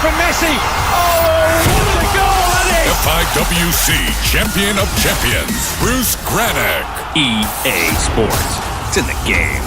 from Messi. Oh, what a goal that is! FIWC Champion of Champions, Bruce Granick. EA Sports. It's in the game.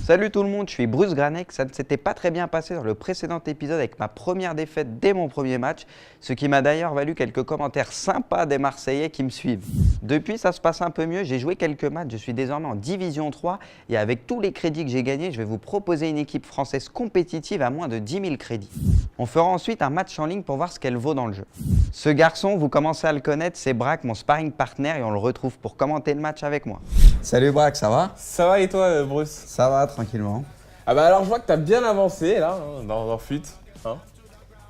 Salut tout le monde, je suis Bruce Granick. Ça ne s'était pas très bien passé dans le précédent épisode avec ma première défaite dès mon premier match, ce qui m'a d'ailleurs valu quelques commentaires sympas des Marseillais qui me suivent. Depuis, ça se passe un peu mieux, j'ai joué quelques matchs, je suis désormais en Division 3 et avec tous les crédits que j'ai gagnés, je vais vous proposer une équipe française compétitive à moins de 10 000 crédits. On fera ensuite un match en ligne pour voir ce qu'elle vaut dans le jeu. Ce garçon, vous commencez à le connaître, c'est Braque, mon sparring partner, et on le retrouve pour commenter le match avec moi. Salut Braque, ça va? Ça va et toi, Bruce? Ça va, tranquillement. Ah bah alors je vois que t'as bien avancé là, dans FUT. Hein.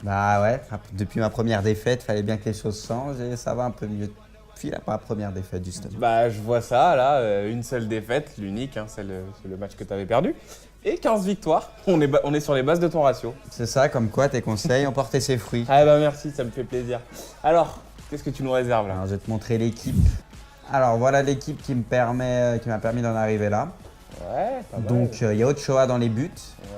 Bah ouais, depuis ma première défaite, fallait bien que les choses changent et ça va un peu mieux depuis ma première défaite justement. Bah je vois ça là, une seule défaite, l'unique, hein, c'est le match que t'avais perdu. Et 15 victoires, on est sur les bases de ton ratio. C'est ça, comme quoi tes conseils ont porté ses fruits. Ah bah merci, ça me fait plaisir. Alors, qu'est-ce que tu nous réserves là? Alors je vais te montrer l'équipe. Alors voilà l'équipe qui m'a permis d'en arriver là. Ouais, pas mal. Donc il y a Ochoa dans les buts,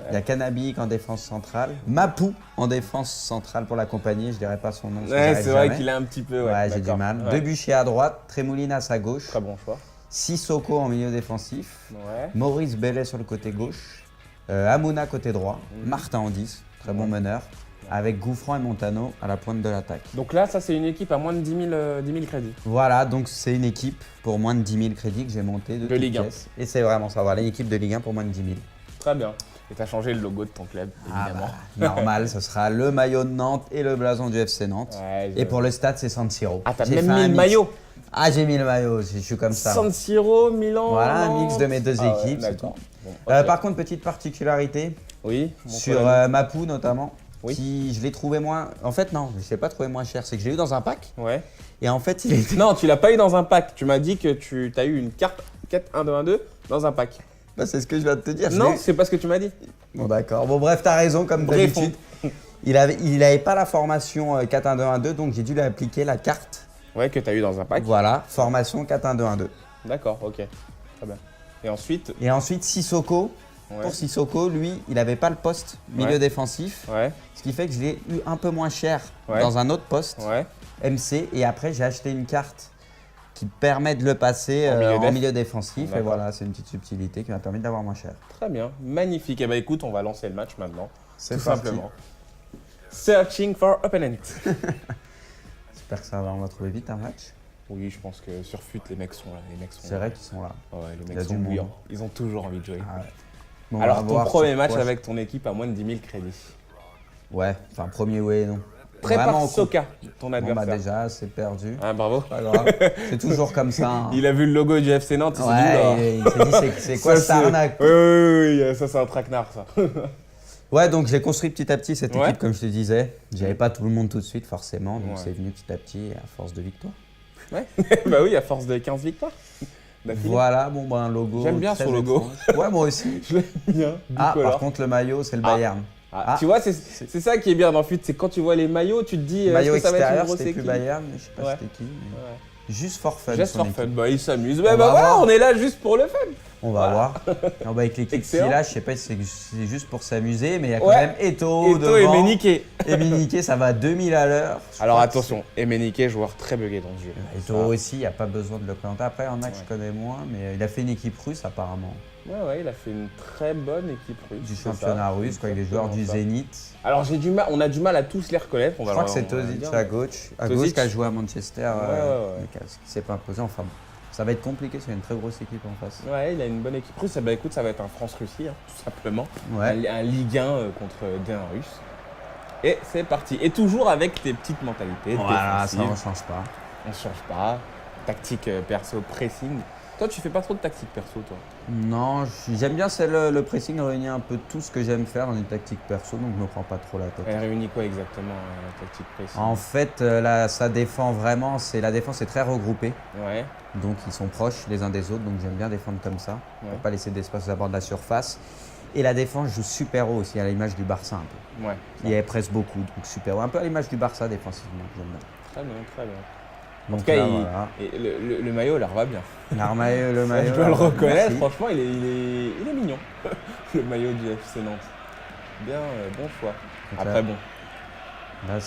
il y a Kanabik en défense centrale, Mapou en défense centrale pour l'accompagner, je dirais pas son nom. Ouais, c'est vrai qu'il a un petit peu. Ouais, j'ai du mal. Debuchy à droite, Tremoulinas à gauche. Très bon choix. Sissoko en milieu défensif, Ouais. Maurice Bellet sur le côté gauche, Hamouna côté droit, Martin en 10, très bon meneur, avec Gouffran et Montano à la pointe de l'attaque. Donc là, ça c'est une équipe à moins de 10 000 crédits. Voilà, donc c'est une équipe pour moins de 10 000 crédits que j'ai montée de Ligue 1. Et c'est vraiment ça, voilà, une équipe de Ligue 1 pour moins de 10 000. Très bien. Et t'as changé le logo de ton club, évidemment. Normal, ce sera le maillot de Nantes et le blason du FC Nantes. Ouais, Et pour le stade, c'est San Siro. Ah, t'as J'ai même fait mis un le mix. maillot. Ah, j'ai mis le maillot, je suis comme ça. San Siro, Milan. Voilà, un Nantes. mix de mes deux Ah ouais, équipes, c'est d'accord. tout. Bon, ok. Par contre, petite particularité, Oui. sur Mapou notamment, Oui. qui je l'ai trouvé moins. En fait, non, je ne l'ai pas trouvé moins cher. C'est que je l'ai eu dans un pack Ouais. et en fait, il était. Non, tu l'as pas eu dans un pack. Tu m'as dit que tu as eu une carte 4-1-2-1-2 dans un pack. Bah, c'est ce que je viens de te dire. je Non, l'ai eu. c'est pas ce que tu m'as dit. Bon, d'accord. Bon, bref, t'as raison, comme Bref, d'habitude. Il avait pas la formation 4-1-2-1-2, donc j'ai dû lui appliquer la carte. Ouais, que tu as eu dans un pack. Voilà, formation 4-1-2-1-2. D'accord, ok. Très bien. Et ensuite, Et ensuite, Sissoko. ouais. Pour Sissoko, lui, il n'avait pas le poste milieu Ouais. défensif. Ouais, Ce qui fait que je l'ai eu un peu moins cher Ouais. dans un autre poste, ouais. MC. Et après, j'ai acheté une carte qui permet de le passer En milieu en def. milieu défensif. Et D'accord. voilà, c'est une petite subtilité qui m'a permis d'avoir moins cher. Très bien. Magnifique. Eh ben écoute, on va lancer le match maintenant. C'est Tout parti. simplement. Searching for opponent. J'espère que on va trouver vite un match. Oui, je pense que sur FUT, les mecs sont là. C'est vrai qu'ils sont là. Ouais, les Il y mecs a sont du monde. bouillants. Ils ont toujours envie de jouer. Ah ouais. Bon, on Alors, va ton voir premier sur match quoi avec ton équipe à moins de 10 000 crédits. Ouais, enfin premier, ouais, non. Prépare Vraiment, Soka, ton Bon, bah adversaire. déjà, c'est perdu. Ah, bravo. Pas grave. C'est toujours comme ça. hein. Il a vu le logo du FC Nantes, il s'est dit, Ouais, il s'est dit, c'est quoi ça, cette arnaque? Oui, ça c'est un traquenard ça. Ouais, donc j'ai construit petit à petit cette Ouais. équipe, comme je te disais. J'avais pas tout le monde tout de suite, forcément. Donc Ouais. c'est venu petit à petit à force de victoire. Ouais. Bah oui, à force de 15 victoires. d'affilée. Voilà, bon, bah un logo. J'aime bien très son logo. étrange. Ouais, moi aussi. Je l'aime bien. Ah, bicolore. par contre, le maillot, c'est le Ah. Bayern. Ah, Ah. tu vois, c'est ça qui est bien dans le FUT, c'est quand tu vois les maillots, tu te dis Maillot est-ce que ça va être une extérieur, grosse c'était plus équipe. Bayern, mais je sais pas Ouais. c'était qui. mais Ouais. Juste for fun. Just son for équipe. fun, bah il s'amuse. On Ouais, va bah voilà, voir. on est là juste pour le fun. On va voir. Non, bah, avec l'équipe Excellent. qu'il a, je sais pas si c'est juste pour s'amuser, mais il y a quand Ouais. même Eto'o Eto et devant. Méniqué. Et Méniqué, ça va à 2000 à l'heure. Je Alors crois que attention, Emenike, joueur très bugué dans ce jeu. c'est- Eto'o aussi, il n'y a pas besoin de le présenter. Après, il y en a que Ouais. je connais moins, mais il a fait une équipe russe apparemment. Ouais, il a fait une très bonne équipe russe. Du c'est championnat ça. russe, quoi, avec les joueurs du Exactement ça. Zénith. Alors on a du mal à tous les reconnaître. Je crois que c'est Tozic à gauche. À Tozic. gauche qui a joué à Manchester, Ouais. mais qui s'est pas imposé. Enfin, bon, ça va être compliqué, c'est une très grosse équipe en face. Ouais, il a une bonne équipe russe. Bah écoute, ça va être un France-Russie, hein, tout simplement. Ouais. Un Ligue 1 contre un Russe. Et c'est parti. Et toujours avec tes petites mentalités Voilà, ça défensives. on change pas. On change pas. Tactique perso, pressing. Toi, tu fais pas trop de tactique perso, toi. Non, j'aime bien le pressing réunit un peu tout ce que j'aime faire dans une tactique perso, donc je me prends pas trop la tête. Elle réunit quoi exactement, la tactique pressing? En fait, là, ça défend vraiment, la défense est très regroupée, Ouais. donc ils sont proches les uns des autres, donc j'aime bien défendre comme ça, Ouais. pour pas laisser d'espace aux abords de la surface. Et la défense joue super haut aussi, à l'image du Barça un peu. Ouais. Il presse beaucoup, donc super haut, un peu à l'image du Barça défensivement, j'aime bien. Très bien, très bien. En tout Donc cas, là, voilà. et le maillot leur va bien. L'armaillot, le maillot. Je dois le reconnaître, merci. franchement, il est mignon. Le maillot du FC Nantes. Bien, bon choix. Donc Après, là- bon, Là, je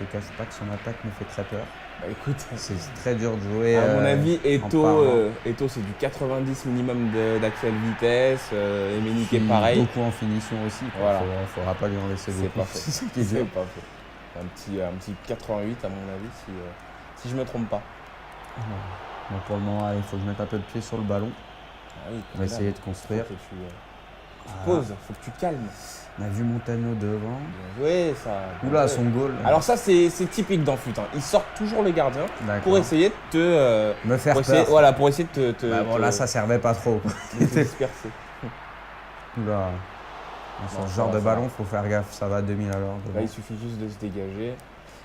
te cache pas que son attaque me fait très peur. bah écoute, C'est très dur de jouer. à mon avis, en parlant. Eto c'est du 90 minimum d'accès vitesse, et Méniquet Puis pareil. Beaucoup en finition aussi. Quoi. Voilà. Faudra pas lui en laisser C'est beaucoup. pas faux. C'est ça qui est C'est dur. pas faux. Un petit 88 à mon avis, si je me trompe pas. Bon, pour le moment, il faut que je mette un peu de pied sur le ballon. Ah oui, On va essayer de construire. Faut que tu poses, faut que tu calmes. On a vu Montano devant. Bien joué, ça. Oula, Ouais. son goal. Alors ça, c'est typique dans Fut. Hein. Ils sortent toujours le gardien D'accord. pour essayer de te... Me faire pour essayer, peur. voilà, pour essayer de te... Bah, bon, là, ça servait pas trop. Quoi. de te disperser. Oula. Sur Non, ce ça genre va, de ça ballon, va. faut faire gaffe. Ça va à 2000 à l'heure. Là, devant. il suffit juste de se dégager.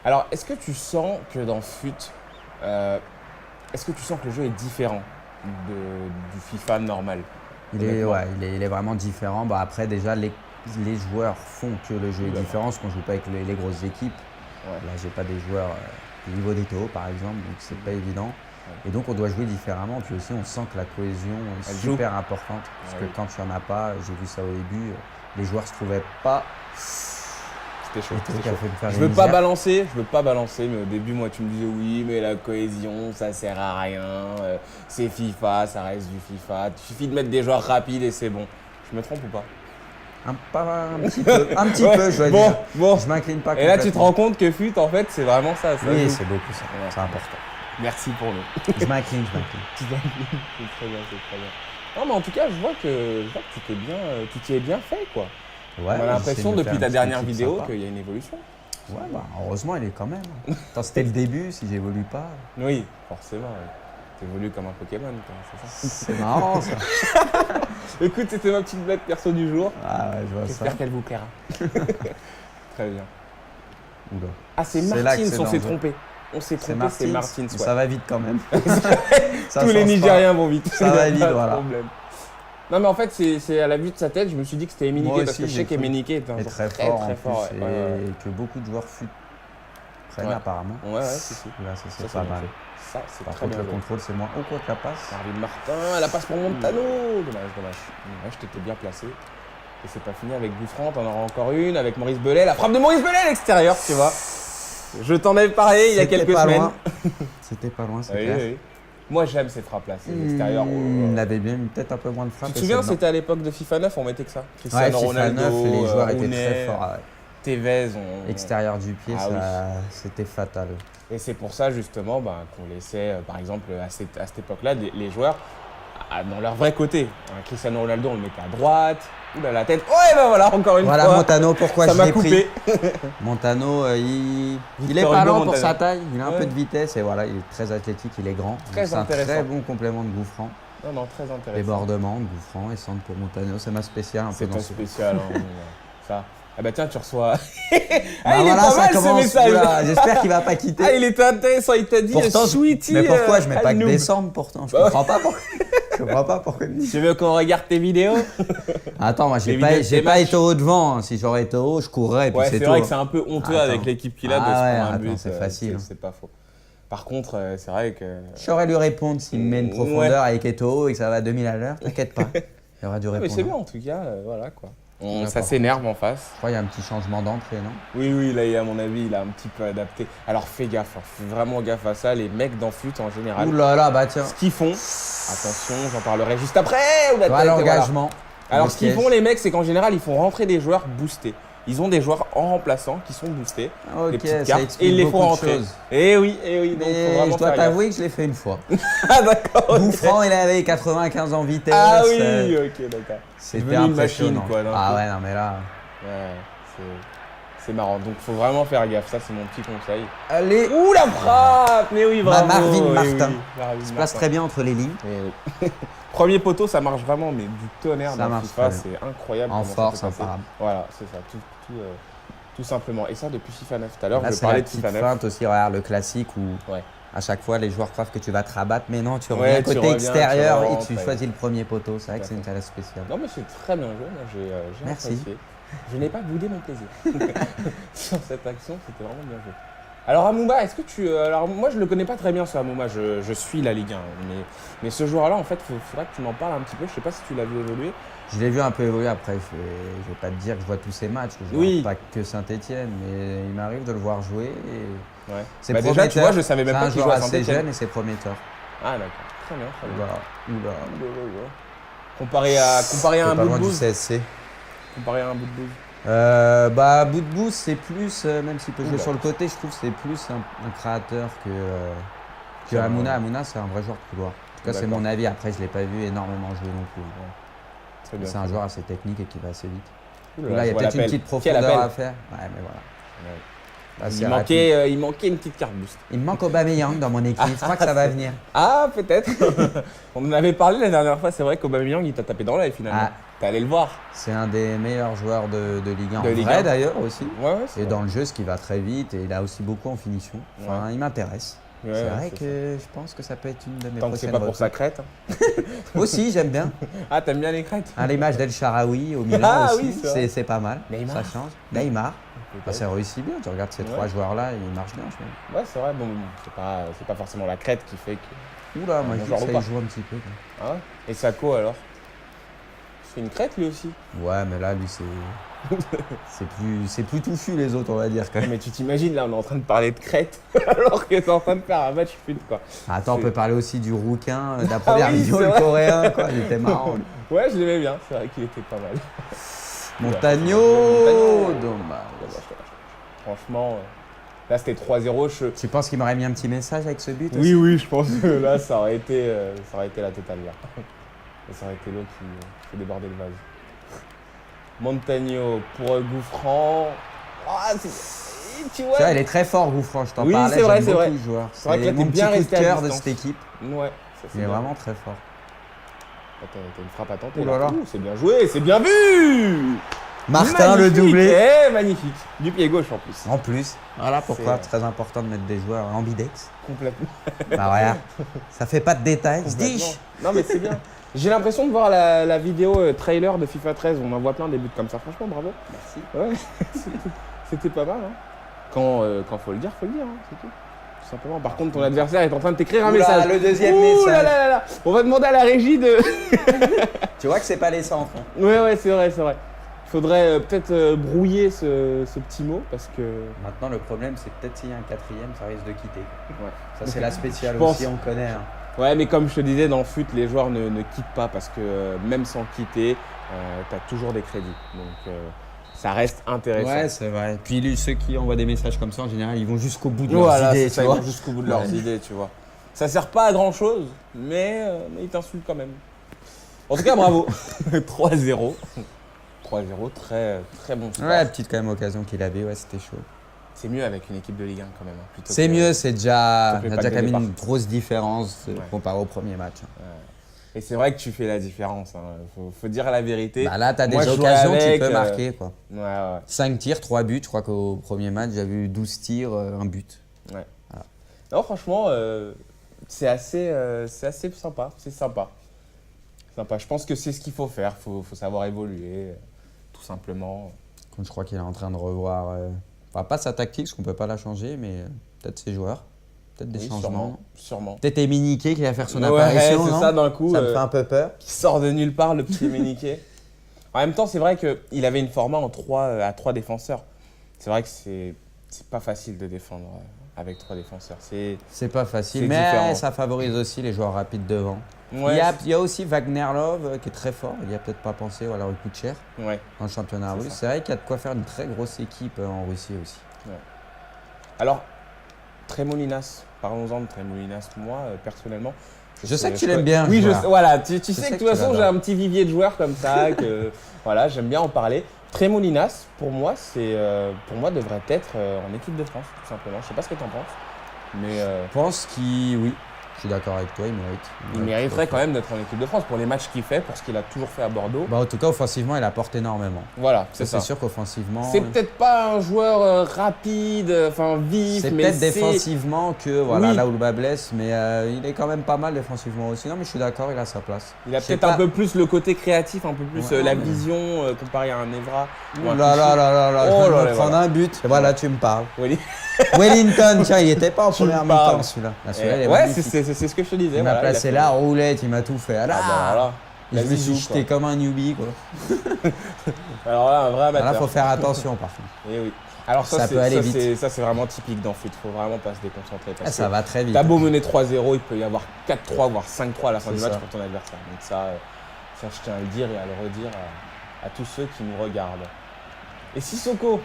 Alors, est-ce que tu sens que dans Fut, est-ce que tu sens que le jeu est différent du FIFA normal? Il est, Honnêtement. ouais, il est vraiment différent. Bah, après, déjà, les joueurs font que le jeu est Oula. différent parce qu'on joue pas avec les grosses équipes. Ouais. Là, j'ai pas des joueurs du niveau d'Eto, par exemple, donc c'est pas évident. Et donc, on doit jouer différemment. Puis aussi, on sent que la cohésion est Elle joue. super importante. Parce Ouais, que oui. quand il n'y en a pas, j'ai vu ça au début, les joueurs se trouvaient pas. C'était chaud. Eto c'était qui a chaud. fait me faire Je une veux pas misère. balancer, mais au début, moi, tu me disais oui, mais la cohésion, ça sert à rien. C'est FIFA, ça reste du FIFA. Il suffit de mettre des joueurs rapides et c'est bon. Je me trompe ou pas? Un petit peu, Ouais, je dois bon, dire. bon. Je m'incline pas Et là, tu te complètement. rends compte que Fut, en fait, c'est vraiment ça. Oui, joue. c'est beaucoup ça. Ouais. C'est important. Merci pour nous. Je m'incline. C'est très bien, c'est très bien. Non, mais en tout cas, je vois que tu t'y es bien fait, quoi. Ouais, On a l'impression depuis ta dernière vidéo qu'il y a une évolution. Ouais, bah, heureusement, il est quand même. Attends, c'était le début, si j'évolue pas. Oui, forcément. Tu évolues comme un Pokémon, quoi, c'est ça. C'est marrant ça. Écoute, c'était ma petite blague perso du jour. Ah ouais, je vois ça. J'espère qu'elle vous plaira. Très bien. Oula. Ah, c'est C'est là que Martins, c'est on s'est dangereux. trompé. On s'est C'est trompé, c'est Martins. Martins. Ça va vite quand même. Ça Tous les change Nigériens vont vite. Ça va vite, Pas de voilà. problème. Non, mais en fait, c'est à la vue de sa tête, je me suis dit que c'était Emenike Moi parce aussi, que je j'ai sais cru. qu'Emenike est un pas. Et joueur très fort en très plus. fort. Et Ouais, ouais, que beaucoup de joueurs prennent Ouais. apparemment. ouais, si, si. Là, ça c'est Ça, pas bien mal. fait. Ça, c'est Par très contre, bien le joué. contrôle, c'est moins. Oh, quoi que la passe. Marvin Martin, la passe pour Montano. Dommage. Je t'étais bien placé. Et c'est pas fini avec Bouffrand, t'en auras encore une avec Maurice Belay. La frappe de Maurice Belay à l'extérieur, tu vois. Je t'en avais parlé il y a C'était quelques pas semaines. loin. C'était pas loin, c'est Oui, clair. oui. Moi, j'aime ces frappes-là, c'est l'extérieur. Il avait bien mis peut-être un peu moins de frappe. Tu te souviens, c'était à l'époque de FIFA 9, on mettait que ça. Ouais, Cristiano FIFA Ronaldo, 9, les joueurs étaient Rooney, très forts. Ouais. Tevez, Extérieur du pied, Ah c'était fatal. Et c'est pour ça justement qu'on laissait, par exemple, à cette époque-là, les joueurs dans leur vrai côté. Cristiano Ronaldo, on le mettait à droite. Oula, la tête. Ouais, ben voilà, encore une Voilà fois. Montano, pourquoi ça je m'a l'ai pris. coupé. Montano, il est Victor pas Hugo lent pour Montano. sa taille, il a un Ouais. peu de vitesse et voilà, il est très athlétique, il est grand. Très C'est un très intéressant. bon complément de Gouffran. Non, très intéressant. Débordement de Gouffran et centre pour Montano, c'est ma spéciale un peu C'est dans pas ce. spécial. Hein, ça. Ah bah tiens, tu reçois. Bah Ah, il est voilà, pas ça mal ce commence. message. Oula, j'espère qu'il va pas quitter. Ah, il était intéressant, il t'a dit Pourtant, Sweetie. mais pourquoi je mets pas que noob. décembre pourtant Je Bah ouais. comprends pas pourquoi. Je comprends pas pourquoi il me dit. Tu veux qu'on regarde tes vidéos? Attends, moi Les j'ai vidéos de tes pas matchs. été au devant. Hein. Si j'aurais été au, je courrais et puis Ouais, c'est c'est tout. vrai que c'est un peu honteux Attends. avec l'équipe qu'il a de se Ah ouais, prendre un attends, but. c'est facile. C'est pas faux. Par contre, c'est vrai que. Je saurais lui répondre s'il me met une profondeur avec Eto'o et que ça va à 2000 à l'heure. T'inquiète pas. Il aurait dû Ouais, mais répondre. c'est bien en tout cas, voilà quoi. Ça D'accord. s'énerve en face. Je crois qu'il y a un petit changement d'entrée, non? Oui, là, à mon avis, il a un petit peu adapté. Alors fais gaffe, hein, fais vraiment gaffe à ça. Les mecs dans Fut en général, Ouh là là, bah tiens. ce qu'ils font, attention, j'en parlerai juste après. Voilà l'engagement. Alors Le ce qu'ils piège. font les mecs, c'est qu'en général, ils font rentrer des joueurs boostés. Ils ont des joueurs en remplaçant qui sont boostés, Ok, des petites ça cartes, explique et ils les font beaucoup de rentrer. choses. Eh oui, donc faut Mais vraiment je dois faire gaffe. t'avouer que je l'ai fait une fois. Ah d'accord. ok. Gouffran, il avait 95 en vitesse. Ah oui, ok, d'accord. C'était devenu une machine, impressionnant. quoi, d'un Ah coup. ouais, non mais là. Ouais, c'est marrant. Donc faut vraiment faire gaffe. Ça, c'est mon petit conseil. Allez, Ouh la frappe. Mais oui, bravo. Marvin oui, Martin. oui, Marvin il se place Martin. très bien entre les lignes. Eh oui. Premier poteau, ça marche vraiment, mais du tonnerre Ça dans marche FIFA, très c'est incroyable. En comment ça force, peut passer. imparable. Voilà, c'est ça, tout simplement. Et ça depuis FIFA 9. Tout à l'heure, Là, je c'est parlais la de petite FIFA 9. feinte aussi, regarde le classique où Ouais. à chaque fois les joueurs croient que tu vas te rabattre, mais non, tu Ouais, reviens tu côté reviens, extérieur tu et rentres, tu ouais. choisis le premier poteau. C'est vrai que c'est Tout à une carrière spéciale. Non, mais c'est très bien joué. Moi, j'ai Merci. apprécié. Je n'ai pas boudé mon plaisir. Sur cette action, c'était vraiment bien joué. Alors Amouma, est-ce que tu... alors moi je le connais pas très bien ce Amouma, je suis la Ligue 1, mais ce joueur-là en fait, il faudrait que tu m'en parles un petit peu, je sais pas si tu l'as vu évoluer. Je l'ai vu un peu évoluer après, je vais pas te dire que je vois tous ses matchs, que je Oui. vois pas que Saint-Etienne, mais il m'arrive de le voir jouer et Ouais. c'est Bah prometteur. déjà, tu vois, je savais même C'est pas un qu'il joueur jouait à assez Saint-Etienne. jeune et c'est prometteur. Ah d'accord, très bien, très bien. Oula, oula. Comparé à un Pas bout de loin du bouse. CSC. Comparé à un bout de bouse. Bout de Boost, c'est plus, même s'il peut jouer Oula. sur le côté, je trouve que c'est plus un créateur que C'est un- Amouna. Amouna, c'est un vrai joueur de couloir. En tout cas, c'est D'accord. mon avis. Après, je ne l'ai pas vu énormément jouer non plus. Très bien. C'est un joueur assez technique et qui va assez vite. Ouh Là, il y je a vois peut-être une l'appel. petite Quel profondeur appel. à faire. Ouais, mais voilà. Ouais. Là, c'est rapide. Il manquait une petite carte boost. Il me manque Aubameyang dans mon équipe. Je crois que ça va venir. Ah, peut-être. On en avait parlé la dernière fois, c'est vrai qu'Aubameyang, il t'a tapé dans l'œil finalement. Ah. T'es allé le voir. C'est un des meilleurs joueurs de Ligue 1. De En Ligue vrai, 1. d'ailleurs, aussi. Ouais, c'est Et vrai. dans le jeu, ce qui va très vite. Et il a aussi beaucoup en finition. Enfin, Ouais. il m'intéresse. Ouais, c'est ouais, vrai c'est que je pense que ça peut être une de mes Tant que c'est prochaines pas pour sa recrues. crête. Aussi, j'aime bien. Ah, t'aimes bien les crêtes. À l'image d'El Sharaoui au Milan Ah aussi, oui, c'est vrai. c'est pas mal. Neymar. Ça change. Neymar, bah, ça réussit bien. Tu regardes ces Ouais. trois joueurs-là, ils marchent bien. Je trouve. Ouais, c'est vrai, bon, c'est pas forcément la crête qui fait que. Oula, moi Bon je dis joueur que ou ça pas. y joue un petit peu. quoi. Ah ouais. Et Sako alors? C'est une crête lui aussi. Ouais, mais là, lui, c'est plus touffu les autres, on va dire quand même. Mais tu t'imagines, là, on est en train de parler de crête alors que t'es en train de faire un match pute, quoi. Attends, on C'est- peut parler aussi du rouquin de la première oui, vidéo, c'est le vrai. coréen, quoi. Il était marrant. lui. Ouais, je l'aimais bien, c'est vrai qu'il était pas mal. Montagno, Montagno. dommage. Franchement, là c'était 3-0. Tu penses qu'il m'aurait mis un petit message avec ce but Oui, aussi oui, je pense que là ça aurait été la totale là. Et ça aurait été l'eau qui fait déborder le vase. Montagno pour Gouffran. Ah, tu vois. Tu vois, il est très fort, Gouffran, je t'en Oui, parlais. c'est vrai, j'aime c'est beaucoup vrai. le joueur. C'est vrai que là, mon t'es petit bien coup de resté à cœur de distance. cette équipe. Ouais, ça c'est Il est bien. vraiment très fort. Attends, t'as une frappe à tenter. Ouh là là. Ouh, c'est bien joué, c'est bien vu. Martin, le Magnifique. doublé. Eh, magnifique. Du pied gauche en plus. En plus, voilà pourquoi C'est- très important de mettre des joueurs ambidex. Complètement. Bah regarde, ça fait pas de détails. Complètement. Zdiche. Non mais c'est bien. J'ai l'impression de voir la vidéo trailer de FIFA 13, on en voit plein des buts comme ça, franchement bravo. Merci. Ouais, c'était pas mal. Hein. Quand faut le dire, hein, c'est tout. Tout simplement. Par contre, ton adversaire est en train de t'écrire un Oula, message. le deuxième Ouh message. là là là là. On va demander à la régie de... Tu vois que c'est pas les sans enfants. ouais, c'est vrai, c'est vrai. Il faudrait peut-être brouiller ce petit mot parce que... Maintenant, le problème, c'est que peut-être s'il y a un quatrième, ça risque de quitter. Ouais. Ça, c'est la spéciale Je pense. aussi, on connaît. Hein. Ouais, mais comme je te disais, dans le foot, les joueurs ne quittent pas parce que même sans quitter, tu as toujours des crédits. Donc ça reste intéressant. Ouais, c'est vrai. Puis ceux qui envoient des messages comme ça, en général, ils vont jusqu'au bout de leurs Voilà, idées, c'est tu ça, ils vois. vont jusqu'au bout de Ouais. leurs idées, tu vois. Ça sert pas à grand chose, mais ils t'insultent quand même. En tout cas, bravo. 3-0. 3-0, très, très bon score. Ouais, petite quand même occasion qu'il avait, ouais, c'était chaud. C'est mieux avec une équipe de Ligue 1 quand même. Hein, plutôt C'est que- mieux, c'est déjà, plutôt que il y les a déjà packs de quand même départ. une grosse différence Ouais. comparé au premier match. Et c'est vrai que tu fais la différence. Hein. Faut dire la vérité. Bah là, tu as des Moi, je jouais occasions, avec, tu peux marquer. Quoi. Ouais. 5 tirs, 3 buts. Je crois qu'au premier match, j'avais eu 12 tirs, 1 but. Non, franchement, c'est assez sympa. C'est sympa. Je pense que c'est ce qu'il faut faire. Faut savoir évoluer, tout simplement. Quand je crois qu'il est en train de revoir, enfin, pas sa tactique, parce qu'on peut pas la changer, mais peut-être ses joueurs, peut-être des Oui, changements. sûrement. Peut-être Eminiqué qui va faire son Ouais, apparition, c'est non ça d'un coup. Ça me fait un peu peur. Qui sort de nulle part, le petit Méniquet. En même temps, c'est vrai qu'il avait une format à 3 défenseurs. C'est vrai que c'est pas facile de défendre avec 3 défenseurs. C'est pas facile, C'est mais différent. ça favorise aussi les joueurs rapides devant. Ouais, Il y a aussi Wagner Love qui est très fort, il n'y a peut-être pas pensé, ou alors il coûte cher ouais. dans le championnat C'est russe. ça. C'est vrai qu'il y a de quoi faire une très grosse équipe en Russie aussi. Alors, Tremolinas, parlons-en de Tremolinas. Moi, personnellement. Je sais que tu l'aimes bien. Oui, ce joueur. voilà. Tu sais que de sais toute que tu façon, j'ai l'adores. un petit vivier de joueurs comme ça. Que, voilà, j'aime bien en parler. Tremolinas, pour moi, devrait être en équipe de France, tout simplement. Je sais pas ce que tu en penses. Mais Je pense qu'il oui, Je suis d'accord avec toi, il mérite. Il mériterait quand même d'être en équipe de France pour les matchs qu'il fait, pour ce qu'il a toujours fait à Bordeaux. Bah, en tout cas, offensivement, il apporte énormément. Voilà, c'est ça. C'est sûr qu'offensivement. C'est peut-être pas un joueur rapide, enfin vif, C'est mais peut-être défensivement que voilà, Oui. là où le bas blesse, mais il est quand même pas mal défensivement aussi. Non, mais je suis d'accord, il a sa place. il a Je sais peut-être un pas- peu plus le côté créatif, un peu plus Ouais, la mais- vision comparé à un Evra. ou Oh un là là là là là, Oh je viens de là me là, prendre voilà. un but. Et voilà, tu me parles. Clichy. Wellington, tiens, il était pas en Tu me première parles. mi-temps celui-là. Ah, celui-là, il est Ouais, magnifique. c'est ce que je te disais. Il m'a voilà, placé a fait- là, roulette, il m'a tout fait. Ah là, Ah bah voilà. je La me suis zizou, jeté quoi. comme un newbie quoi. Alors là, un vrai Ah, amateur. là, faut faire attention par contre. Eh oui. Alors Ça c'est- peut aller vite. Ça c'est vraiment typique dans le foot. Faut vraiment pas se déconcentrer. Ah, Parce ça que va très vite. t'as beau mener 3-0, il peut y avoir 4-3 voire 5-3 à la fin C'est du match ça. pour ton adversaire. Donc ça, je tiens à le dire et à le redire à tous ceux qui nous regardent. Et Sissoko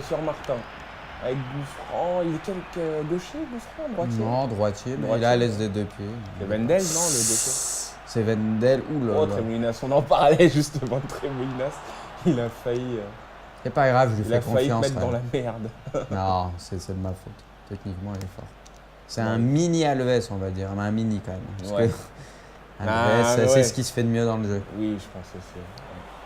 sur Martin. Avec Gouffran, il est quel gaucher, Gouffran, droitier? Non, droitier, mais Droitier. il a l'aise des deux pieds. C'est Wendel, non, le gaucher? C'est Wendel, oula. Oh, Tremoulinas, on en parlait justement de Tremoulinas. Il a failli, C'est pas grave, je lui il a fais failli te confiance. mettre dans ouais. la merde. Non, c'est de ma faute. Techniquement, il est fort. C'est un mini Alves, on va dire. Mais un mini quand même. Parce Ouais. que Ah, Alves, mais c'est ouais. ce qui se fait de mieux dans le jeu. Oui, je pense aussi.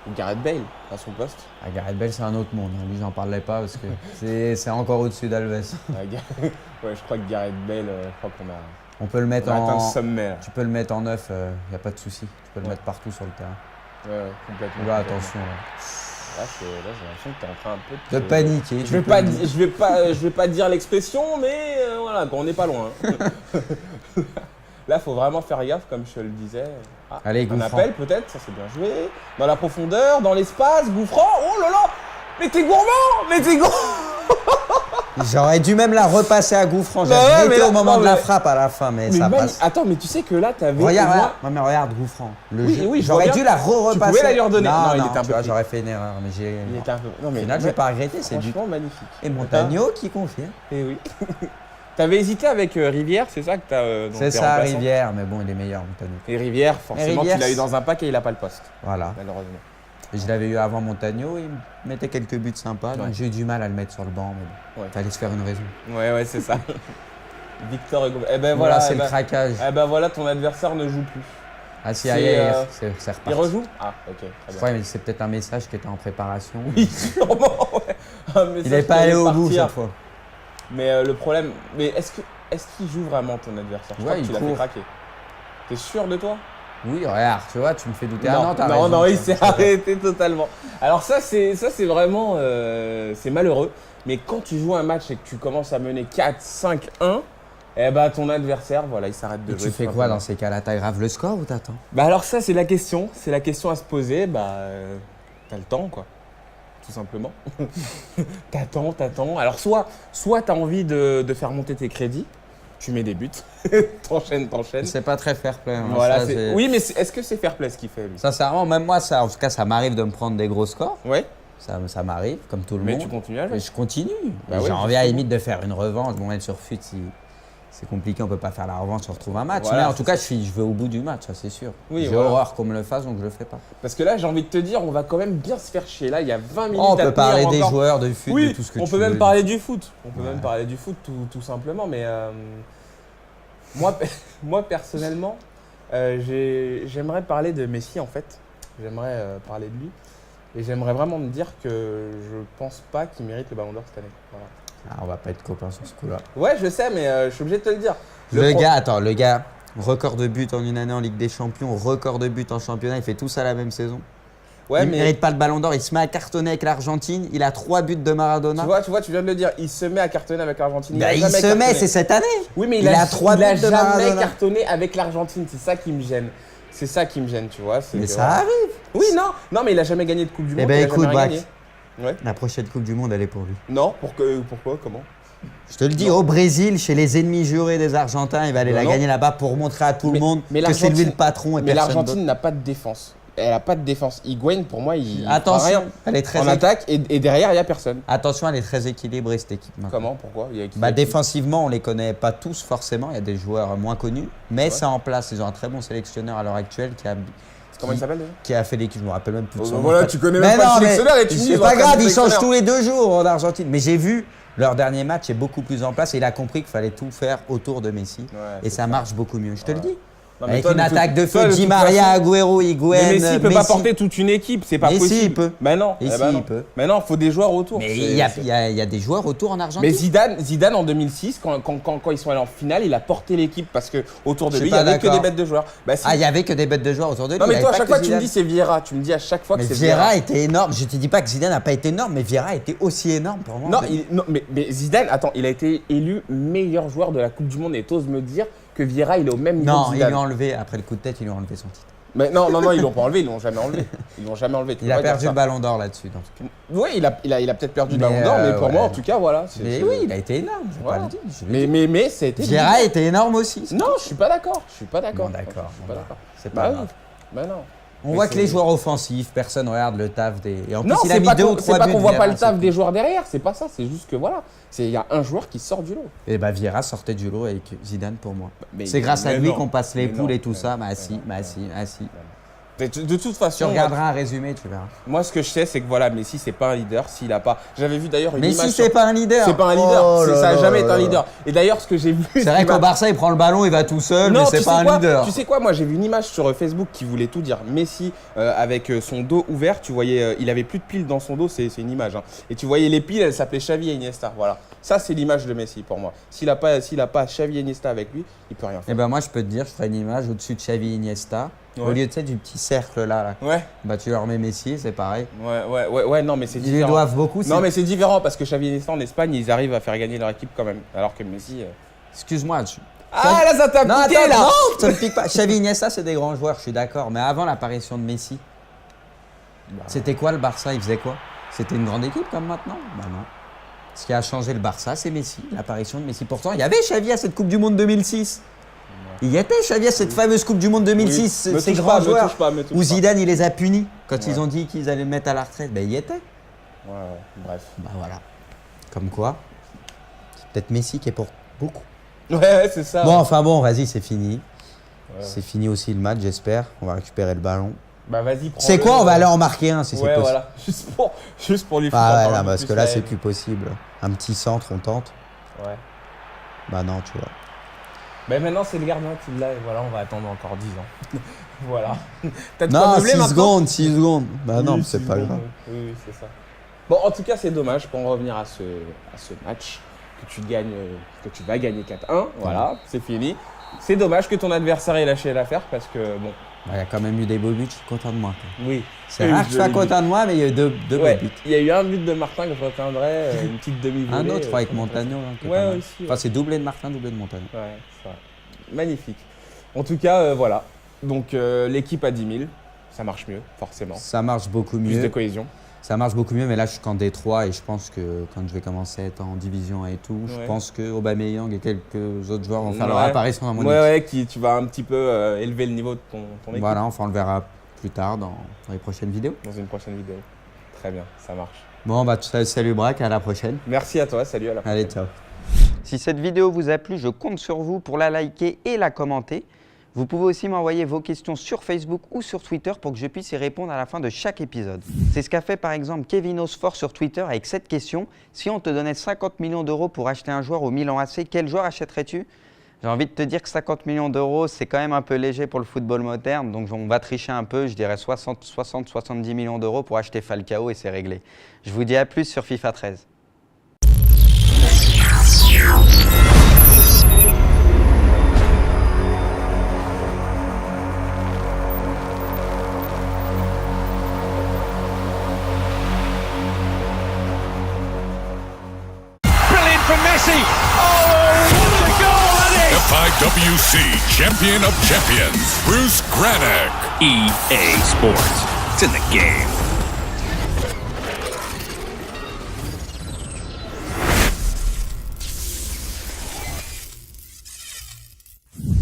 Ou Gareth Bale, à son poste. Ah, Gareth Bale, c'est un autre monde. Lui, j'en parlais pas parce que c'est encore au-dessus d'Alves. Ouais, je crois que Gareth Bale, je crois qu'on a, On peut le mettre on a atteint le en. sommet. Là. Tu peux le mettre en neuf, y a pas de souci. Tu peux le Ouais. mettre partout sur le terrain. Ouais, complètement. Là, complètement. attention. Là. Là, j'ai l'impression que t'es en train un peu De paniquer. Je vais pas dire l'expression, mais voilà, on n'est pas loin. Là, faut vraiment faire gaffe, comme je le disais. Ah, Allez, un Gouffran. appel peut-être, ça c'est bien joué. Dans la profondeur, dans l'espace, Gouffran. Oh là là, mais t'es gourmand, mais t'es gourmand. J'aurais dû même la repasser à Gouffran. J'ai Bah ouais, arrêté mais là- au moment non, de la mais- frappe à la fin, mais ça passe. Attends, mais tu sais que là, t'avais. Regarde, au moins- regarde. Non, mais regarde Gouffran. Le Oui, jeu. oui, je J'aurais vois dû bien. la re-repasser. pouvais la lui redonner. Non, il non, était un tu peu vois, pris. j'aurais fait une erreur, mais j'ai. Il était un peu. Non, Au mais final, j'ai pas regretté, c'est du. franchement magnifique. Et Montagno qui confirme. Et oui. T'avais hésité avec Rivière, c'est ça que t'as. C'est ça, Rivière, mais bon, il est meilleur, Montagno. Et Rivière, forcément, Rivière, tu l'as eu dans un pack et il a pas le poste, Voilà. malheureusement. Et je l'avais eu avant Montagno, il mettait quelques buts sympas, Ouais. donc j'ai eu du mal à le mettre sur le banc, mais bon, Ouais. fallait se faire une raison. Ouais, c'est ça. Victor Hugo. Eh ben Voilà, voilà, c'est eh le ben- craquage. Eh ben voilà, ton adversaire ne joue plus. Ah si, c'est, ailleurs, euh, c'est Il reparti. rejoue? Ah, ok, très Je bien. crois que c'est peut-être un message qui était en préparation. Oui, sûrement, ouais. Un message Il n'est qui pas allé allait au bout partir. cette fois. Mais le problème, mais est-ce qu'il joue vraiment ton adversaire? Je crois Ouais, que il tu l'as fait court. craquer. T'es sûr de toi? Oui, regarde, tu vois, tu me fais douter. Ah non, non, t'as non, raison, il tu s'est vois. arrêté totalement. Alors ça c'est vraiment c'est malheureux. Mais quand tu joues un match et que tu commences à mener 4-5-1, eh ben ton adversaire, voilà, il s'arrête de Et jouer. tu fais tout quoi simplement. dans ces cas-là? T'aggraves le score ou t'attends? Bah alors ça c'est la question à se poser. Bah t'as le temps quoi, tout simplement. T'attends. Alors soit t'as envie de faire monter tes crédits, tu mets des buts, t'enchaînes. C'est pas très fair play. hein. Voilà, Ça, c'est- oui mais est-ce que c'est fair play ce qu'il fait lui? Sincèrement, même moi, ça, en tout cas, ça m'arrive de me prendre des gros scores. Ouais. Ça m'arrive, comme tout le Mais monde. tu continues à jouer. Et je continue. Bah Et ouais, j'ai envie à la justement. limite de faire une revanche. Bon, être sur FUT, c'est compliqué, on peut pas faire la revanche si on retrouve un match. Voilà, mais en c'est tout cas, je vais au bout du match, ça c'est sûr. Oui, J'ai voilà. horreur qu'on me le fasse, donc je le fais pas. Parce que là, j'ai envie de te dire, on va quand même bien se faire chier. Là, il y a 20 minutes Oh, on à peut tenir parler des encore. joueurs, de FUT, Oui, de tout ce que on tu peut veux. même parler du foot. On peut Ouais. même parler du foot tout simplement. Mais moi, personnellement, j'aimerais parler de Messi en fait. J'aimerais parler de lui. Et j'aimerais vraiment me dire que je pense pas qu'il mérite le Ballon d'Or cette année. Voilà. Ah, on va pas être copains sur ce coup-là. Ouais, je sais, mais je suis obligé de te le dire. Le gars, record de buts en une année en Ligue des Champions, record de buts en championnat, il fait tout ça la même saison. Ouais, Il ne mais mérite pas le Ballon d'Or, il se met à cartonner avec l'Argentine, il a 3 buts de Maradona. tu vois, tu viens de le dire. Il se met à cartonner avec l'Argentine. Bah, a il jamais se met, cartonné. c'est cette année. Oui, mais Il a 3 il a buts de jamais Maradona. cartonné avec l'Argentine. C'est ça qui me gêne. C'est ça qui me gêne, tu vois. c'est Mais que, ça arrive. Oui, non, mais il a jamais gagné de Coupe du Monde. Eh ben il a écoute, jamais rien Braque, gagné. Ouais. la prochaine Coupe du Monde, elle est pour lui. Non, pourquoi, comment? Je te le dis, au Brésil, chez les ennemis jurés des Argentins, il va aller Bah la non. gagner là-bas pour montrer à tout le Mais- monde mais que c'est lui l'Argentine- le patron et Mais personne l'Argentine d'autre. n'a pas de défense. Elle a pas de défense. Higuaín, pour moi, il fera Attention, rien. elle est très En attaque et derrière, il n'y a personne. Attention, elle est très équilibrée cette équipe. maintenant. Comment? Pourquoi? Il y a qui- Bah, défensivement, on les connaît pas tous forcément. Il y a des joueurs moins connus, mais c'est en place. Ils ont un très bon sélectionneur à l'heure actuelle Comment il s'appelle déjà? qui a fait l'équipe. Je me rappelle même plus de son nom. Voilà, tu connais Mais même pas non, le mais sélectionneur et tu me dis, c'est ils ont pas un très grave, bon ils changent sélectionneur. tous les 2 jours en Argentine. Mais j'ai vu Leur dernier match est beaucoup plus en place et il a compris qu'il fallait tout faire autour de Messi. Et ça marche beaucoup mieux, je te le dis. Non, mais Avec toi, une de attaque de toi, feu, de Di toute Maria, façon- Agüero, Higuaín, Mais Messi peut pas porter toute une équipe, c'est pas Mais si, possible. il peut. Mais non. Et eh si, ben non. il peut. Mais non, faut des joueurs autour. Mais C'est- il y a, c'est- il y a- il y a des joueurs autour en Argentine. Mais Zidane en 2006, quand ils sont allés en finale, il a porté l'équipe parce que autour de Je suis lui, il y pas avait que d'accord. des bêtes de joueurs. Bah, si. Ah, il y avait que des bêtes de joueurs autour de lui. Non il y mais avait toi à pas chaque que fois tu me Zidane. dis c'est Vieira, tu me dis à chaque fois Mais que c'est Vieira était énorme. Je te dis pas que Zidane n'a pas été énorme, mais Vieira était aussi énorme pour moi. Non, mais Zidane, attends, il a été élu meilleur joueur de la Coupe du Monde et t'oses me dire que Vieira il est au même niveau Non, que ils Zidane. lui ont enlevé, après le coup de tête, ils lui ont enlevé son titre. Mais non, ils l'ont pas enlevé, ils l'ont jamais enlevé. Ils l'ont jamais enlevé. tu Il peux a pas dire perdu ça. le ballon d'or là-dessus. Dans ce cas. Oui, il a peut-être perdu le Mais, ballon d'or, mais pour ouais. moi en tout cas voilà. Mais oui, il a été énorme, je vais Voilà. pas le dire. je vais le dire. Mais ça a été. Vieira était énorme aussi. Non, je suis pas d'accord. Je suis pas d'accord. Bon, d'accord. Je suis pas d'accord. C'est pas grave. Bah non. On Mais voit que c'est- les joueurs offensifs, personne regarde le taf des. Et en plus, Non, il a c'est mis pas 2 ou qu'on 3 buts. voit pas Vieira, le taf c'est des tout. joueurs derrière, c'est pas ça, c'est juste que voilà, il y a un joueur qui sort du lot. Et bah Vieira sortait du lot avec Zidane pour moi. Mais- C'est grâce à mais lui non. qu'on passe les Mais poules non. et tout ça. Mais Si. De toute Tu façon, regarderas un résumé, tu verras. moi ce que je sais c'est que voilà, Messi c'est pas un leader s'il a pas. J'avais vu d'ailleurs une Mais image. si c'est pas un leader. C'est pas un leader, Oh là ça a là jamais là été un là. leader. Et d'ailleurs ce que j'ai vu. C'est vrai qu'au Barça, il prend le ballon, il va tout seul, mais c'est pas un leader. Tu sais quoi, moi j'ai vu une image sur Facebook qui voulait tout dire. Messi avec son dos ouvert, tu voyais, il avait plus de piles dans son dos, c'est une image. Hein. Et tu voyais les piles, elles s'appelaient Xavi et Iniesta. Voilà, ça c'est l'image de Messi pour moi. S'il a pas Xavi et Iniesta avec lui, il peut rien Et faire. ben moi, je peux te dire, je ferai une image au-dessus de Xavi Iniesta. Au Ouais. lieu de du petit cercle là, Ouais, bah tu leur mets Messi, c'est pareil. ouais, non mais c'est Ils lui différent. doivent beaucoup. Non mais c'est différent parce que Xavi et Iniesta en Espagne, ils arrivent à faire gagner leur équipe quand même, alors que Messi. Excuse-moi. Ah là ça t'a Non, piqué attends, là. non, ça ne pique pas. Xavi et Iniesta, c'est des grands joueurs, je suis d'accord. Mais avant l'apparition de Messi, c'était quoi le Barça? Il faisait quoi? C'était une grande équipe comme maintenant? Bah non. Ce qui a changé le Barça, c'est Messi, l'apparition de Messi. Pourtant, il y avait Xavi à cette Coupe du Monde 2006. Il y était Xavi à cette fameuse Coupe du Monde 2006, Me ces touche grands pas, me joueurs. touche pas, me touche Où pas. Zidane, il les a punis quand Ouais. ils ont dit qu'ils allaient le mettre à la retraite. Ben, il y était. Ouais, bref. Bah voilà. Comme quoi, c'est peut-être Messi qui est pour beaucoup. Ouais, c'est ça. Bon, enfin bon, vas-y, c'est fini. Ouais. C'est fini aussi le match, j'espère. On va récupérer le ballon. Bah vas-y, prends. C'est quoi? On va aller en marquer un si c'est Ouais, possible. voilà. Juste pour lui foutre Ah encore ouais, un non, peu parce plus que là, la c'est haine. plus possible. Un petit centre, on tente. Ouais. Bah non, tu vois. Bah maintenant, c'est le gardien qui l'a et voilà, on va attendre encore 10 ans. Voilà. T'as de quoi Non, meubler 6 maintenant secondes, 6 secondes. Bah non, Oui, c'est 6 pas secondes, grave. Oui, c'est ça. Bon, en tout cas, c'est dommage pour en revenir à ce match que tu gagnes, que tu vas gagner 4-1. Voilà, c'est fini. C'est dommage que ton adversaire ait lâché l'affaire parce que bon. Bah, il y a quand même eu des beaux buts, je suis content de moi. Quoi. Oui. C'est rare que je sois content de moi, mais il y a eu deux Ouais, beaux buts. il y a eu un but de Martin que je retiendrai, une petite demi-volée. Un autre, je crois, avec Montagno. Hein, qui est Ouais, pas mal. aussi, ouais. Enfin, c'est doublé de Martin, doublé de Montagno. Ouais, c'est vrai. Magnifique. En tout cas, voilà. Donc l'équipe à 10 000, ça marche mieux, forcément. Ça marche beaucoup Plus de mieux. cohésion. Ça marche beaucoup mieux, mais là, je suis qu'en D3 et je pense que quand je vais commencer à être en division A et tout, je Ouais. pense que Aubameyang et quelques autres joueurs vont faire leur Ouais. apparition dans mon équipe. Ouais, tu vas un petit peu élever le niveau de ton équipe Voilà, enfin, on le verra plus tard dans les prochaines vidéos. dans une prochaine vidéo. Très bien, ça marche. Bon, bah, salut Braque, à la prochaine. Merci à toi, salut, à la prochaine. Allez, ciao. Si cette vidéo vous a plu, je compte sur vous pour la liker et la commenter. Vous pouvez aussi m'envoyer vos questions sur Facebook ou sur Twitter pour que je puisse y répondre à la fin de chaque épisode. C'est ce qu'a fait par exemple Kevin Osfort sur Twitter avec cette question. Si on te donnait 50 millions d'euros pour acheter un joueur au Milan AC, quel joueur achèterais-tu? J'ai envie de te dire que 50 millions d'euros, c'est quand même un peu léger pour le football moderne. Donc on va tricher un peu, je dirais 60-70 millions d'euros pour acheter Falcao et c'est réglé. Je vous dis à plus sur FIFA 13. Brilliant from Messi. Oh, what a goal that is! FIWC Champion of Champions, Bruce Granick. EA Sports. It's in the game.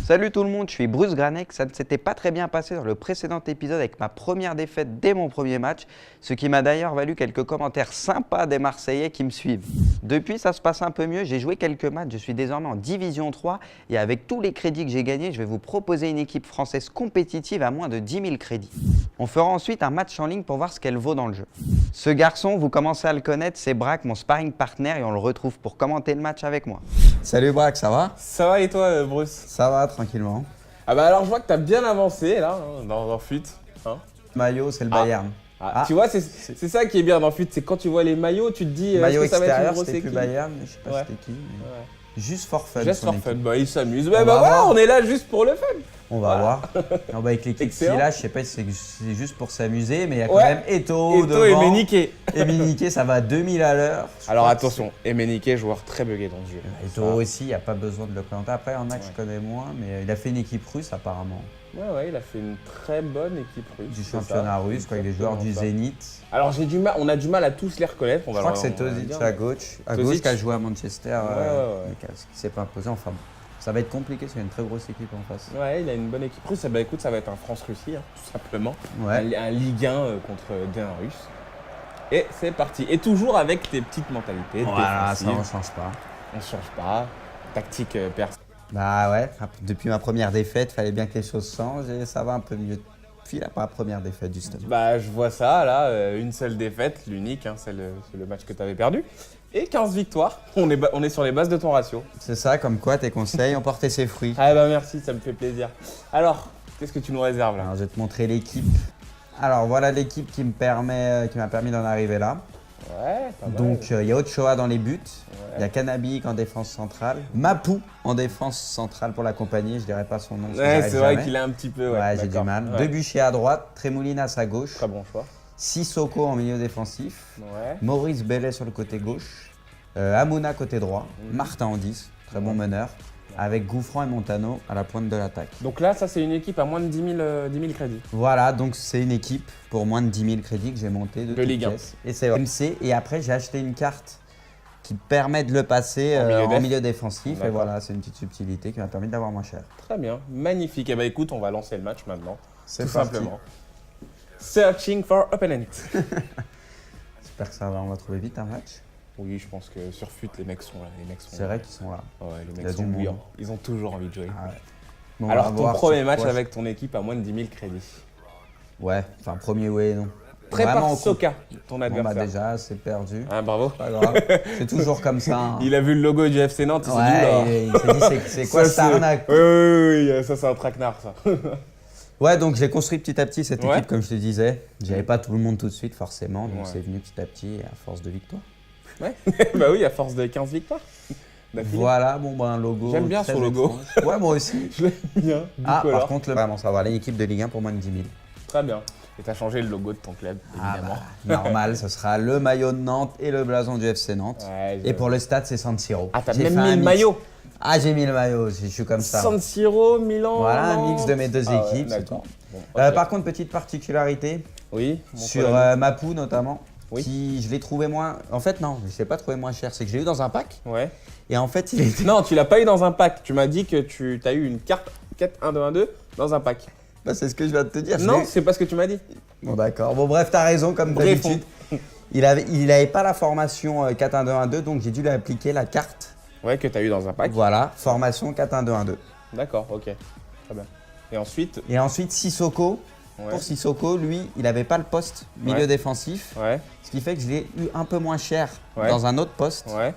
Salut tout le monde, je suis Bruce Granek. Ça ne s'était pas très bien passé dans le précédent épisode avec ma première défaite dès mon premier match, ce qui m'a d'ailleurs valu quelques commentaires sympas des Marseillais qui me suivent. Depuis, ça se passe un peu mieux, j'ai joué quelques matchs, je suis désormais en Division 3 et avec tous les crédits que j'ai gagnés, je vais vous proposer une équipe française compétitive à moins de 10 000 crédits. On fera ensuite un match en ligne pour voir ce qu'elle vaut dans le jeu. Ce garçon, vous commencez à le connaître, c'est Braque, mon sparring partner, et on le retrouve pour commenter le match avec moi. Salut Braque, ça va? Ça va et toi, Bruce? Ça va, tranquillement. Ah bah alors je vois que t'as bien avancé là, hein, dans FUT. Hein. Maillot, c'est le Bayern. Tu vois, c'est ça qui est bien dans FUT, c'est quand tu vois les maillots, tu te dis Maillot est-ce que ça va être une extérieur, grosse c'était plus équipe. Bayern, mais je sais pas Ouais. c'était qui. Mais... Ouais. Juste for fun. Just son for équipe. fun, bah il s'amuse. On Bah va voilà, voir. on est là juste pour le fun. On va voir. Non, bah, avec l'équipe Excellent. là, je sais pas si c'est juste pour s'amuser, mais il y a quand Ouais. même Eto'o Eto devant. et Méniquet. Et Méniquet, ça va à 2000 à l'heure. Je Alors crois que attention, Méniquet, joueur très bugué dans ce jeu. c'est- Eto'o aussi, il n'y a pas besoin de le présenter. Après, il y en a que je connais moins, mais il a fait une équipe russe apparemment. Ouais, il a fait une très bonne équipe russe. Du c'est championnat ça. russe, quoi, avec les joueurs du Exactement ça. Zénith. Alors on a du mal à tous les reconnaître. Je crois que c'est Tosic à gauche. À Tosic. gauche qui a joué à Manchester, Ouais. mais qui s'est pas imposé. Enfin bon, ça va être compliqué, c'est une très grosse équipe en face. Ouais, il a une bonne équipe russe. Bah écoute, ça va être un France-Russie, hein, tout simplement. Ouais. Un Ligue 1 contre D1 russe. Et c'est parti. Et toujours avec tes petites mentalités Voilà, ça défensives. on change pas. On change pas. Tactique perse. Bah ouais, depuis ma première défaite, fallait bien que les choses changent et ça va un peu mieux. Depuis la première défaite justement. Bah je vois ça là, une seule défaite, l'unique, hein, c'est le match que tu avais perdu. Et 15 victoires. On est sur les bases de ton ratio. C'est ça, comme quoi tes conseils ont porté ses fruits. Ah bah merci, ça me fait plaisir. Alors, qu'est-ce que tu nous réserves là? Alors, je vais te montrer l'équipe. Alors voilà l'équipe qui m'a permis d'en arriver là. Ouais, pas mal. Donc il y a Ochoa dans les buts, il y a Kanabik en défense centrale, Mapou en défense centrale pour l'accompagner, je dirais pas son nom. parce que Ouais, j'arrive c'est vrai jamais. qu'il a un petit peu. Ouais, j'ai du d'accord. mal. Ouais. Debuchy à droite, Tremoulinas à gauche, Très bon choix. Sissoko en milieu défensif, Ouais. Maurice Bellet sur le côté gauche, Hamouna côté droit, Martin en 10, très bon meneur, avec Gouffran et Montano à la pointe de l'attaque. Donc là, ça c'est une équipe à moins de 10 000 crédits. Voilà, donc c'est une équipe pour moins de 10 000 crédits que j'ai montée de toutes Ligue 1. pièces. Et c'est MC. Et après, j'ai acheté une carte qui permet de le passer En milieu en def. milieu défensif. Et D'accord. voilà, c'est une petite subtilité qui m'a permis d'avoir moins cher. Très bien, magnifique. Et bah écoute, on va lancer le match maintenant. C'est tout parti. simplement. Searching for opponent. J'espère que on va trouver vite un match. Oui, je pense que sur FUT, les mecs sont là. C'est vrai qu'ils sont là. Ouais, les Il y a mecs sont du monde. bouillants. Ils ont toujours envie de jouer. Ah ouais. Bon, on Alors, va ton voir premier sur match quoi avec ton équipe à moins de 10 000 crédits. Ouais, enfin premier, ouais, non. Prépare Vraiment, Soka, ton Bon, bah adversaire. déjà, c'est perdu. Ah, bravo. Pas grave. C'est toujours comme ça. hein. Il a vu le logo du FC Nantes, il s'est dit Ouais, il s'est dit, c'est quoi ça, cette arnaque? Oui, ça c'est un traquenard ça. Ouais, donc j'ai construit petit à petit cette Ouais. équipe, comme je te disais. J'avais pas tout le monde tout de suite, forcément. Donc Ouais. c'est venu petit à petit à force de victoire. Ouais. Bah oui, à force de 15 victoires. d'affilée. Voilà, bon, bah un logo. J'aime bien très son logo. étrange. Ouais, moi aussi. Je l'aime bien. Ah, bicolore. par contre, vraiment, ça va. L'équipe de Ligue 1 pour moins de 10 000. Très bien. Et t'as changé le logo de ton club, Ah, évidemment. bah, normal, ce sera le maillot de Nantes et le blason du FC Nantes. Ouais, Et pour le stade, c'est San Siro. Ah, t'as J'ai même fait mis un le mix. maillot. Ah, j'ai mis le maillot, je suis comme ça. San Siro, Milan. Voilà, un Nantes. mix de mes deux Ah ouais, équipes, c'est d'accord. tout. Bon, ok. Par contre, petite particularité, oui, sur Mapou notamment, Oui. qui je l'ai trouvé moins. En fait, non, je ne l'ai pas trouvé moins cher. C'est que je l'ai eu dans un pack Ouais. et en fait, il était. Non, tu l'as pas eu dans un pack. Tu m'as dit que tu as eu une carte 4-1-2-1-2 dans un pack. Bah, c'est ce que je viens de te dire. je Non, l'ai- c'est pas ce que tu m'as dit. Bon, d'accord. Bon, bref, t'as raison, comme Bref, d'habitude. Il avait pas la formation 4-1-2-1-2, donc j'ai dû lui appliquer la carte. Ouais, que t'as eu dans un pack. Voilà, formation 4-1-2-1-2. D'accord, ok. Très bien. Et ensuite, Et ensuite, Sissoko. ouais. Pour Sissoko, lui, il n'avait pas le poste milieu Ouais. défensif. Ouais, Ce qui fait que je l'ai eu un peu moins cher Ouais. dans un autre poste. ouais.